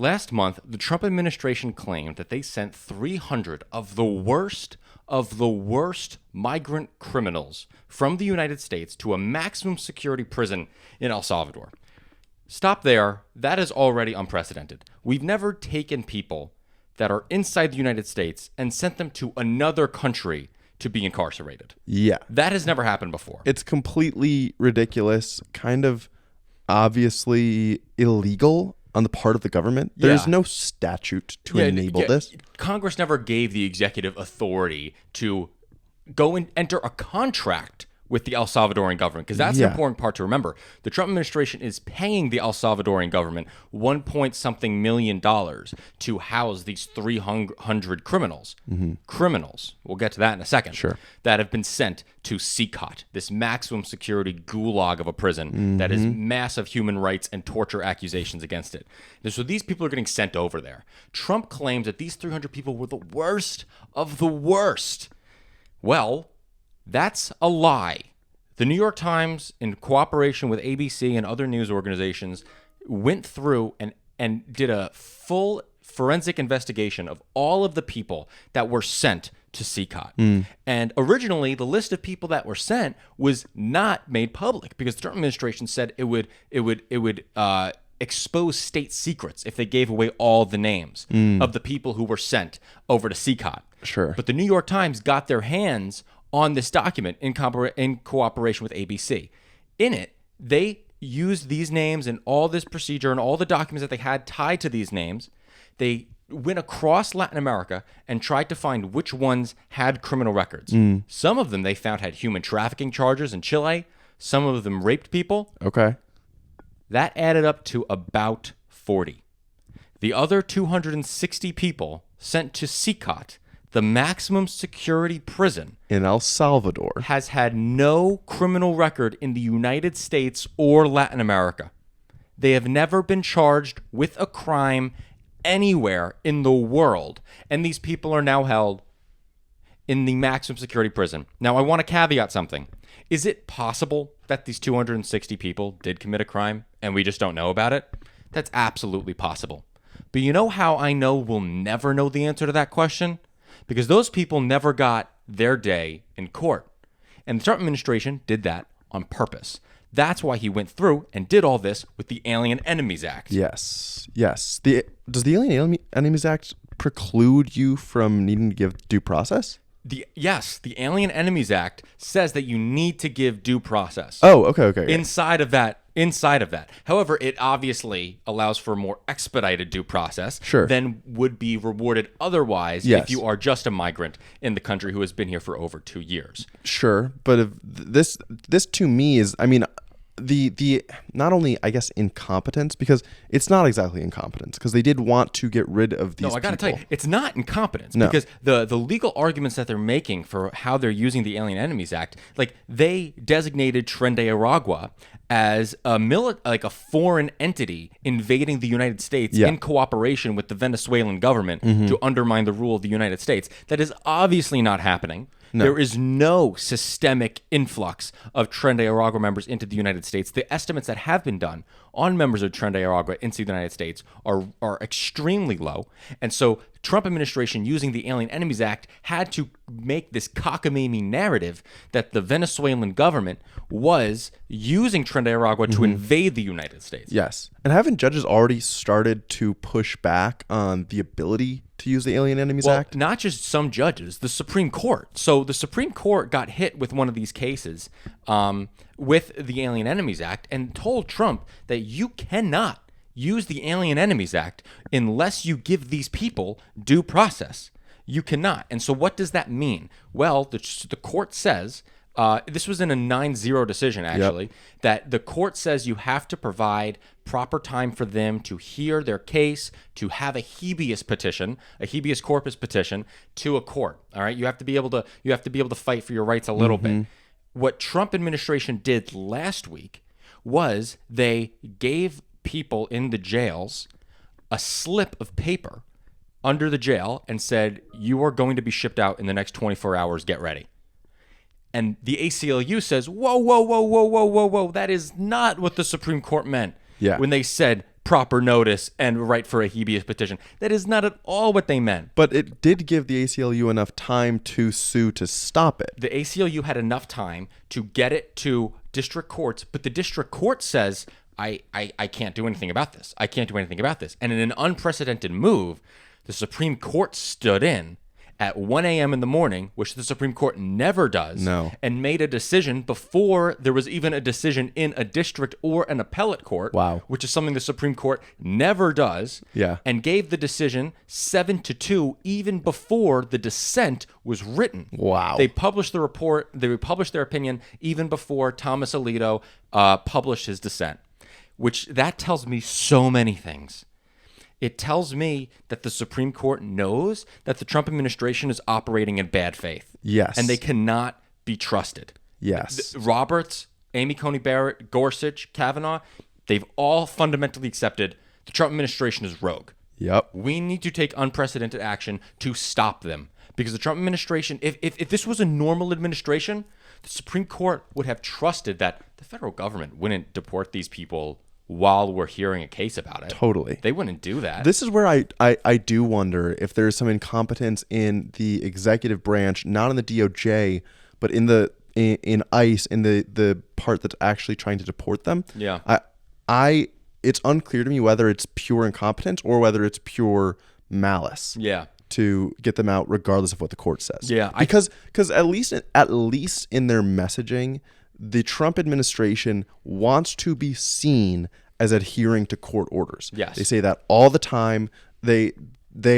Last month, the Trump administration claimed that they sent 300 of the worst migrant criminals from the United States to a maximum security prison in El Salvador. Stop there. That is already unprecedented. We've never taken people that are inside the United States and sent them to another country to be incarcerated. Yeah. That has never happened before. It's completely ridiculous, kind of obviously illegal on the part of the government. There's no statute to enable this. Congress never gave the executive authority to go and enter a contract with the El Salvadorian government, because that's an important part to remember. The Trump administration is paying the El Salvadorian government $1.something million to house these 300 criminals. Criminals, we'll get to that in a second, that have been sent to CCOT, this maximum security gulag of a prison that has massive human rights and torture accusations against it. And so these people are getting sent over there. Trump claims that these 300 people were the worst of the worst. Well, that's a lie. The New York Times, in cooperation with ABC and other news organizations, went through and did a full forensic investigation of all of the people that were sent to CCOT. And originally, the list of people that were sent was not made public because the Trump administration said it would expose state secrets if they gave away all the names of the people who were sent over to CCOT. Sure. But the New York Times got their hands on this document in cooperation with ABC. In it, they used these names and all this procedure and all the documents that they had tied to these names. They went across Latin America and tried to find which ones had criminal records. Some of them they found had human trafficking charges in Chile. Some of them raped people. Okay. That added up to about 40. The other 260 people sent to CCOT, the maximum security prison in El Salvador, has had no criminal record in the United States or Latin America. They have never been charged with a crime anywhere in the world, and these people are now held in the maximum security prison. Now, I want to caveat something. Is it possible that these 260 people did commit a crime and we just don't know about it? That's absolutely possible. But you know how I know we'll never know the answer to that question? Because those people never got their day in court. And the Trump administration did that on purpose. That's why he went through and did all this with the Alien Enemies Act. Yes. Does the Alien Enemies Act preclude you from needing to give due process? The Alien Enemies Act says that you need to give due process. Oh, okay. Inside of that. However, it obviously allows for a more expedited due process than would be rewarded otherwise if you are just a migrant in the country who has been here for over 2 years. Sure, but if this to me is, I mean, the not only, I guess, incompetence, because it's not exactly incompetence, because they did want to get rid of these people. No, I got to tell you, it's not incompetence, because the legal arguments that they're making for how they're using the Alien Enemies Act, like they designated Tren de Aragua as a foreign entity invading the United States in cooperation with the Venezuelan government to undermine the rule of the United States. That is obviously not happening. No. There is no systemic influx of Tren de Aragua members into the United States. The estimates that have been done on members of Tren de Aragua into the United States are extremely low. And so Trump administration, using the Alien Enemies Act, had to make this cockamamie narrative that the Venezuelan government was using Tren de Aragua to invade the United States. Yes. And haven't judges already started to push back on the ability to use the Alien Enemies Act? Not just some judges, the Supreme Court. So the Supreme Court got hit with one of these cases with the Alien Enemies Act and told Trump that you cannot use the Alien Enemies Act unless you give these people due process. You cannot. And so what does that mean? Well, the court says, this was in a 9-0 decision, actually, that the court says you have to provide proper time for them to hear their case, to have a habeas petition, a habeas corpus petition to a court. All right, you have to be able to fight for your rights a little bit. What Trump administration did last week was they gave people in the jails a slip of paper under the jail and said, you are going to be shipped out in the next 24 hours, get ready. And the ACLU says, whoa, that is not what the Supreme Court meant when they said proper notice and write for a habeas petition. That is not at all what they meant. But it did give the ACLU enough time to sue to stop it. The ACLU had enough time to get it to district courts, but the district court says, I can't do anything about this. I can't do anything about this. And in an unprecedented move, the Supreme Court stood in at 1 a.m. in the morning, which the Supreme Court never does, and made a decision before there was even a decision in a district or an appellate court, which is something the Supreme Court never does, and gave the decision 7-2 even before the dissent was written. Wow. They published the report, they published their opinion even before Thomas Alito published his dissent, which that tells me so many things. It tells me that the Supreme Court knows that the Trump administration is operating in bad faith. Yes. And they cannot be trusted. Yes. Roberts, Amy Coney Barrett, Gorsuch, Kavanaugh, they've all fundamentally accepted the Trump administration is rogue. Yep. We need to take unprecedented action to stop them. Because the Trump administration, if this was a normal administration, the Supreme Court would have trusted that the federal government wouldn't deport these people while we're hearing a case about it. Totally. They wouldn't do that. This is where I do wonder if there's some incompetence in the executive branch, not in the DOJ, but in ICE, in the part that's actually trying to deport them. Yeah. It's unclear to me whether it's pure incompetence or whether it's pure malice. Yeah. To get them out regardless of what the court says. Yeah. Because at least in their messaging, the Trump administration wants to be seen as adhering to court orders. Yes. They say that all the time. They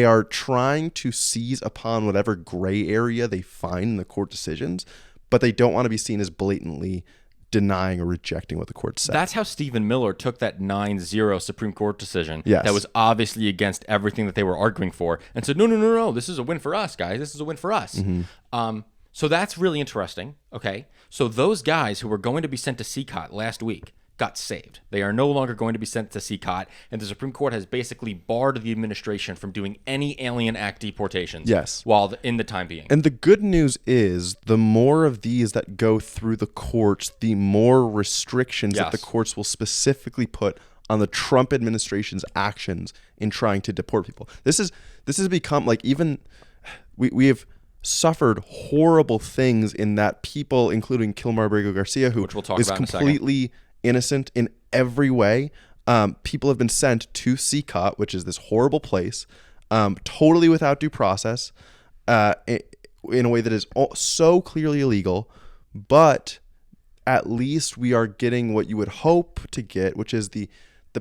are trying to seize upon whatever gray area they find in the court decisions, but they don't want to be seen as blatantly denying or rejecting what the court said. That's how Stephen Miller took that 9-0 Supreme Court decision that was obviously against everything that they were arguing for and said, no, this is a win for us, guys. This is a win for us. Mm-hmm. So that's really interesting. Okay. So those guys who were going to be sent to CCOT last week got saved. They are no longer going to be sent to CCOT, and the Supreme Court has basically barred the administration from doing any Alien Act deportations while in the time being. And the good news is the more of these that go through the courts, the more restrictions that the courts will specifically put on the Trump administration's actions in trying to deport people. This has become like even we have suffered horrible things in that people, including Kilmar Abrego Garcia, who is completely innocent in every way. People have been sent to CCOT, which is this horrible place, totally without due process, in a way that is so clearly illegal. But at least we are getting what you would hope to get, which is the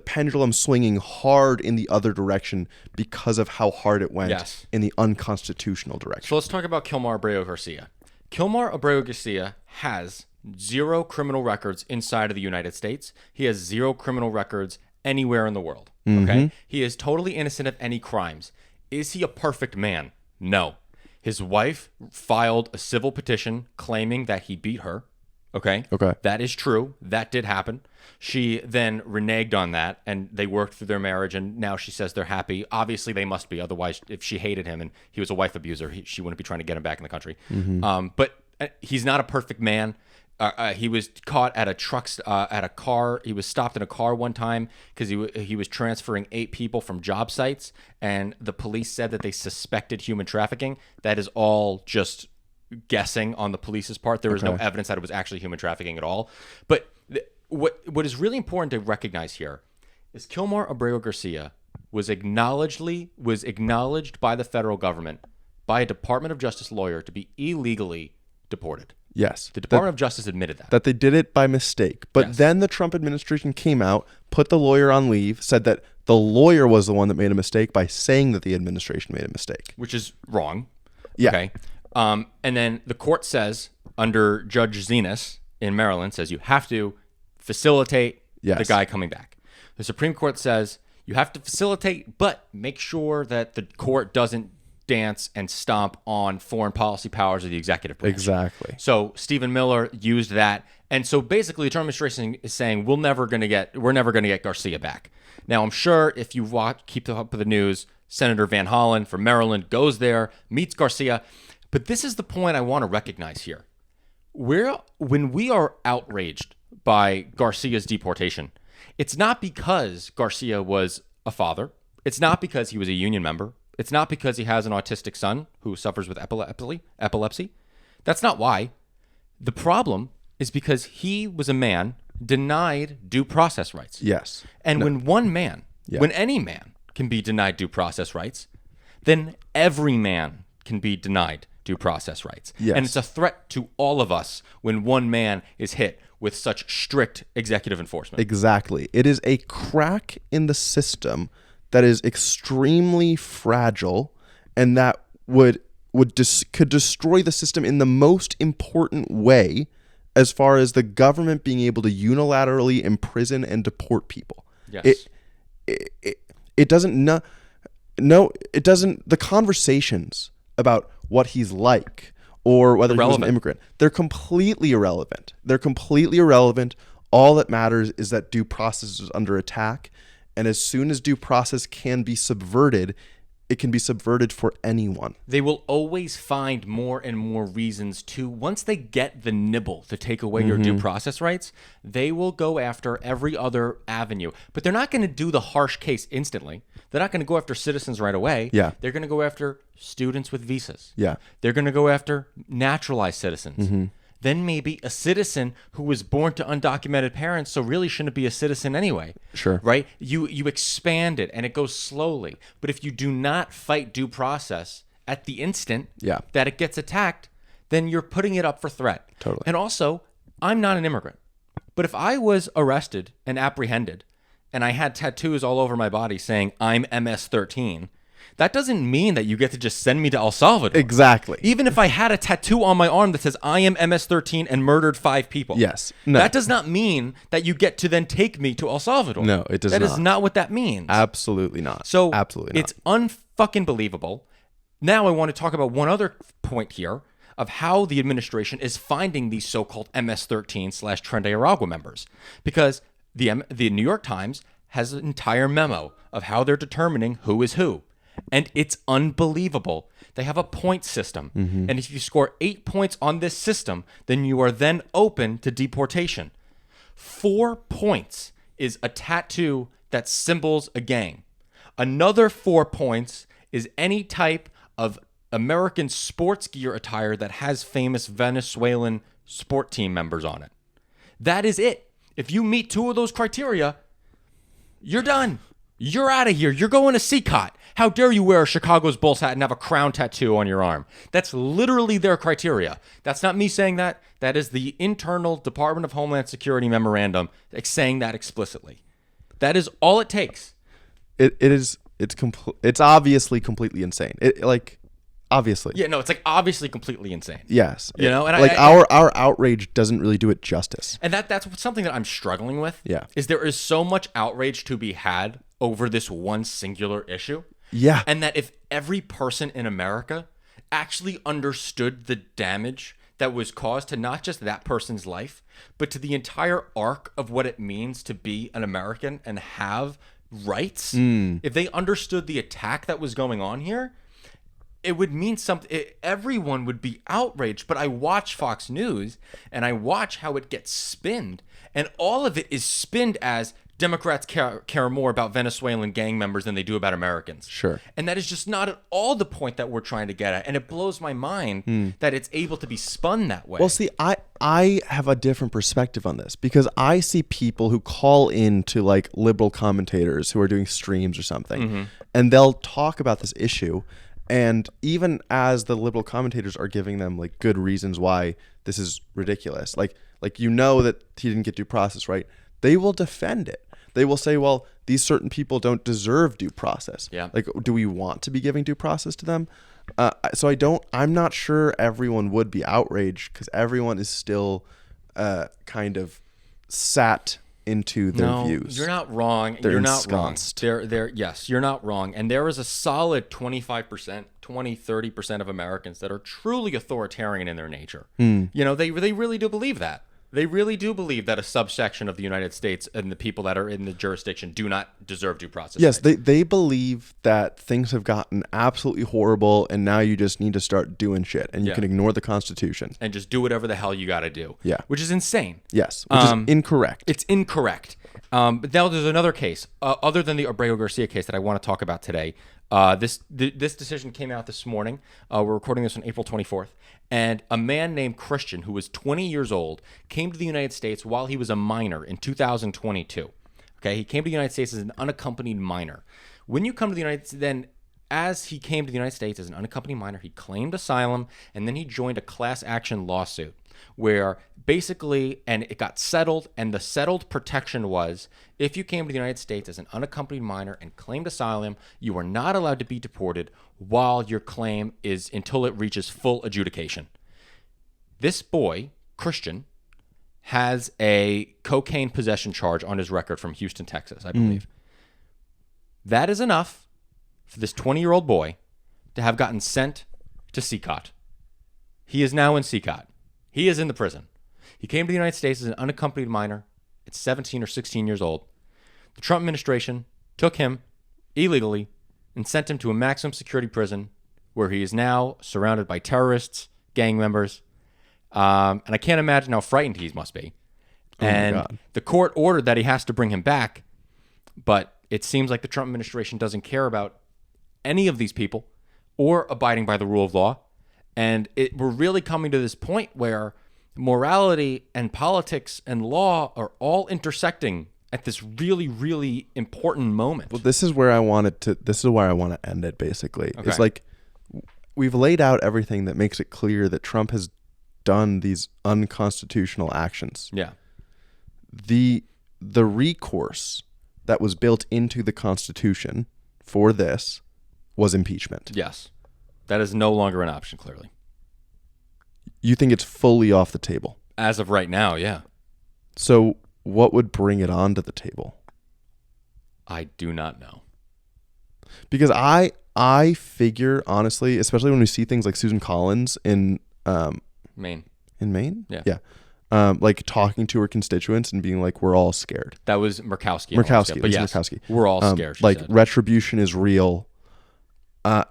pendulum swinging hard in the other direction because of how hard it went in the unconstitutional direction. So let's talk about Kilmar Abrego Garcia. Kilmar Abrego Garcia has 0 criminal records inside of the United States. He has 0 criminal records anywhere in the world. Okay? Mm-hmm. He is totally innocent of any crimes. Is he a perfect man? No. His wife filed a civil petition claiming that he beat her. Okay. That is true. That did happen. She then reneged on that, and they worked through their marriage, and now she says they're happy. Obviously, they must be. Otherwise, if she hated him and he was a wife abuser, she wouldn't be trying to get him back in the country. Mm-hmm. But he's not a perfect man. He was caught at a car. He was stopped in a car one time because he was transferring 8 people from job sites, and the police said that they suspected human trafficking. That is all just guessing on the police's part. There was no evidence that it was actually human trafficking at all. But what is really important to recognize here is Kilmar Abrego Garcia was acknowledged by the federal government, by a Department of Justice lawyer, to be illegally deported. Yes. The Department of Justice admitted that. That they did it by mistake. But then the Trump administration came out, put the lawyer on leave, said that the lawyer was the one that made a mistake by saying that the administration made a mistake. Which is wrong. Yeah. Okay. And then the court says, under Judge Zenas in Maryland, says you have to facilitate the guy coming back. The Supreme Court says you have to facilitate, but make sure that the court doesn't dance and stomp on foreign policy powers of the executive branch. Exactly. So Stephen Miller used that, and so basically the Trump administration is saying we're never going to get Garcia back. Now I'm sure if you keep up with the news, Senator Van Hollen from Maryland goes there, meets Garcia, but this is the point I want to recognize here. When we are outraged by Garcia's deportation, it's not because Garcia was a father. It's not because he was a union member. It's not because he has an autistic son who suffers with epilepsy. That's not why. The problem is because he was a man denied due process rights. Yes. And when one man, when any man can be denied due process rights, then every man can be denied due process rights. Yes. And it's a threat to all of us when one man is hit with such strict executive enforcement. Exactly. It is a crack in the system that is extremely fragile, and that could destroy the system in the most important way, as far as the government being able to unilaterally imprison and deport people. Yes. It doesn't it doesn't. The conversations about what he's like or whether he was an immigrant, they're completely irrelevant. All that matters is that due process is under attack, and as soon as due process can be subverted, it can be subverted for anyone. They will always find more and more reasons to, once they get the nibble to take away your due process rights, they will go after every other avenue. But they're not going to do the harsh case instantly. They're not going to go after citizens right away. Yeah. They're going to go after students with visas. Yeah. They're going to go after naturalized citizens. Then maybe a citizen who was born to undocumented parents, so really shouldn't be a citizen anyway. Sure. Right? You expand it, and it goes slowly. But if you do not fight due process at the instant that it gets attacked, then you're putting it up for threat. Totally. And also, I'm not an immigrant. But if I was arrested and apprehended, and I had tattoos all over my body saying, I'm MS-13, that doesn't mean that you get to just send me to El Salvador. Exactly. Even if I had a tattoo on my arm that says I am MS-13 and murdered 5 people. Yes. No. That does not mean that you get to then take me to El Salvador. No, it does not. That is not what that means. Absolutely not. So absolutely not. It's unfucking believable. Now I want to talk about one other point here of how the administration is finding these so-called MS-13/Tren de Aragua members. Because the New York Times has an entire memo of how they're determining who is who. And it's unbelievable. They have a point system. And if you score 8 points on this system, then you are then open to deportation. 4 points is a tattoo that symbols a gang. Another 4 points is any type of American sports gear attire that has famous Venezuelan sport team members on it. That is it. If you meet 2 of those criteria, you're done. You're out of here. You're going to CCOT. How dare you wear a Chicago's Bulls hat and have a crown tattoo on your arm? That's literally their criteria. That's not me saying that. That is the internal Department of Homeland Security memorandum saying that explicitly. That is all it takes. It's obviously completely insane. Obviously. Yeah, no, it's like obviously completely insane. Yes. You know, and our outrage doesn't really do it justice. And that's something that I'm struggling with. Yeah. Is there is so much outrage to be had over this one singular issue. Yeah. And that if every person in America actually understood the damage that was caused to not just that person's life, but to the entire arc of what it means to be an American and have rights, if they understood the attack that was going on here, it would mean something. Everyone would be outraged. But I watch Fox News and I watch how it gets spinned, and all of it is spinned as Democrats care more about Venezuelan gang members than they do about Americans. Sure. And that is just not at all the point that we're trying to get at. And it blows my mind that it's able to be spun that way. Well, see, I have a different perspective on this, because I see people who call in to like liberal commentators who are doing streams or something, and they'll talk about this issue. And even as the liberal commentators are giving them like good reasons why this is ridiculous, like you know that he didn't get due process, right? They will defend it. They will say, well, these certain people don't deserve due process. Yeah. Like, do we want to be giving due process to them? So I'm not sure everyone would be outraged, because everyone is still kind of sat into their views. You're not wrong. They're you're ensconced. not wrong. Yes, you're not wrong. And there is a solid 25%, 30% of Americans that are truly authoritarian in their nature. You know, they really do believe that. They really do believe that a subsection of the United States and the people that are in the jurisdiction do not deserve due process. Yes, rights. they believe that things have gotten absolutely horrible, and now you just need to start doing shit, and you can ignore the Constitution. And just do whatever the hell you got to do. Yeah. Which is insane. Yes, which is incorrect. It's incorrect. But now there's another case, other than the Abrego Garcia case, that I want to talk about today. This decision came out this morning. We're recording this on April 24th. And a man named Christian, who was 20 years old, came to the United States while he was a minor in 2022. Okay, he came to the United States as an unaccompanied minor. When you come to the United States, then as he came to the United States as an unaccompanied minor, he claimed asylum, and then he joined a class action lawsuit where basically, and it got settled, and the settled protection was if you came to the United States as an unaccompanied minor and claimed asylum, you are not allowed to be deported while your claim is until it reaches full adjudication. This boy, Christian, has a cocaine possession charge on his record from Houston, Texas, I believe. That is enough for this 20-year-old boy to have gotten sent to CCOT. He is now in CCOT. He is in the prison. He came to the United States as an unaccompanied minor at 17 or 16 years old. The Trump administration took him illegally and sent him to a maximum security prison where he is now surrounded by terrorists, gang members, and I can't imagine how frightened he must be. And the court ordered that he has to bring him back, but it seems like the Trump administration doesn't care about any of these people or abiding by the rule of law. And we're really coming to this point where morality and politics and law are all intersecting at this really, really important moment. Well, this is where I want to end it, basically. Okay. It's like we've laid out everything that makes it clear that Trump has done these unconstitutional actions. Yeah. The recourse that was built into the Constitution for this was impeachment. Yes. That is no longer an option, clearly. You think it's fully off the table? As of right now, yeah. So what would bring it onto the table? I do not know. Because I figure, honestly, especially when we see things like Susan Collins in Maine. In Maine? Yeah. Yeah. Like talking to her constituents and being like, we're all scared. That was Murkowski. But yes, Murkowski. We're all scared. Like retribution is real.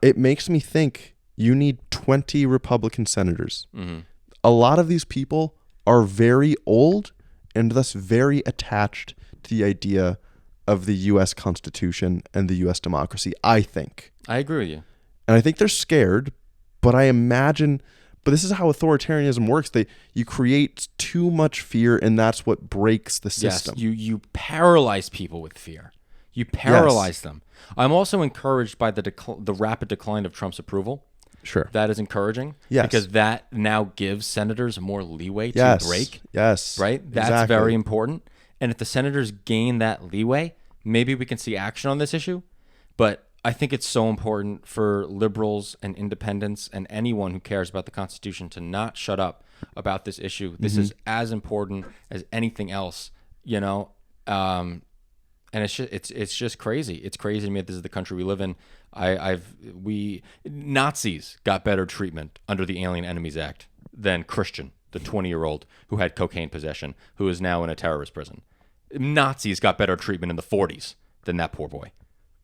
It makes me think you need 20 Republican senators. Mm-hmm. A lot of these people are very old and thus very attached to the idea of the U.S. Constitution and the U.S. democracy, I think. I agree with you. And I think they're scared, but I imagine... But this is how authoritarianism works. You create too much fear, and that's what breaks the system. Yes, you paralyze people with fear. You paralyze them. I'm also encouraged by the rapid decline of Trump's approval. Sure. That is encouraging. Yes. Because that now gives senators more leeway to break. Yes. Right? That's very important. And if the senators gain that leeway, maybe we can see action on this issue. But I think it's so important for liberals and independents and anyone who cares about the Constitution to not shut up about this issue. This is as important as anything else, you know. And it's just crazy. It's crazy to me that this is the country we live in. Nazis got better treatment under the Alien Enemies Act than Christian, the 20-year-old who had cocaine possession, who is now in a terrorist prison. Nazis got better treatment in the 40s than that poor boy.